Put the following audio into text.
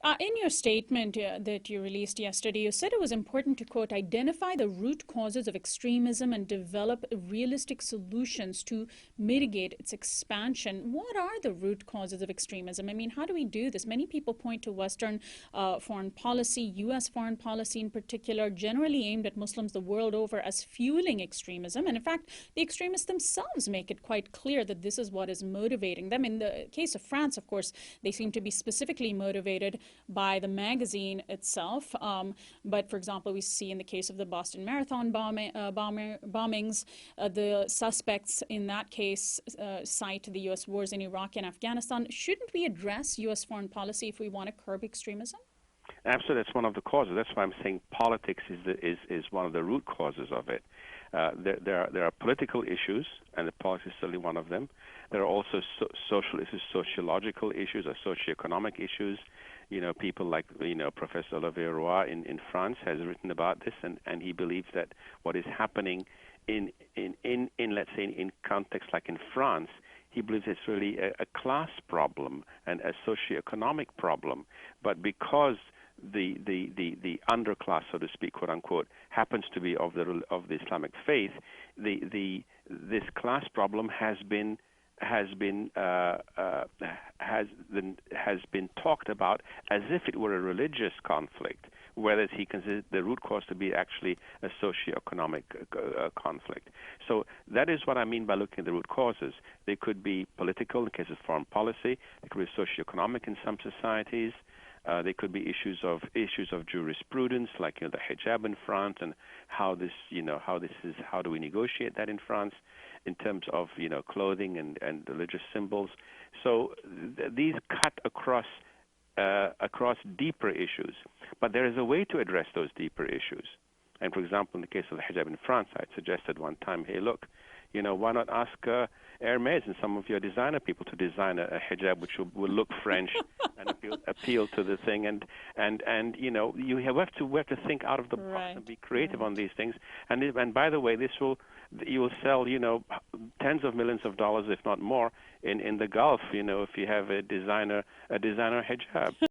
In your statement that you released yesterday, you said it was important to, quote, identify the root causes of extremism and develop realistic solutions to mitigate its expansion. What are the root causes of extremism? I mean, how do we do this? Many people point to Western foreign policy, U.S. foreign policy in particular, generally aimed at Muslims the world over as fueling extremism. And in fact, the extremists themselves make it quite clear that this is what is motivating them. In the case of France, of course, they seem to be specifically motivated by the magazine itself. But for example, we see in the case of the Boston Marathon bombings, the suspects in that case cite the U.S. wars in Iraq and Afghanistan. Shouldn't we address U.S. foreign policy if we want to curb extremism? Absolutely, that's one of the causes. That's why I'm saying politics is one of the root causes of it. There are political issues, and the politics is certainly one of them. There are also social issues, sociological issues, or socioeconomic issues. People like Professor Olivier Roy in France has written about this, and he believes that what is happening in let's say in context like in France, he believes it's really a class problem and a socioeconomic problem, but because the underclass, so to speak, quote unquote, happens to be of the Islamic faith, this class problem has been talked about as if it were a religious conflict, whereas he considers the root cause to be actually a socioeconomic conflict. So that is what I mean by looking at the root causes. They could be political in the case of foreign policy. They could be socioeconomic in some societies. They could be issues of jurisprudence, like the hijab in France, and how do we negotiate that in France in terms of clothing and religious symbols. So these cut across deeper issues, but there is a way to address those deeper issues. And for example, in the case of the hijab in France, I suggested one time, hey, look, why not ask Hermes and some of your designer people to design a hijab which will look French and appeal to the thing, and you have to think out of the box and be creative on these things. And by the way, you will sell tens of millions of dollars, if not more, in the Gulf, if you have a designer hijab.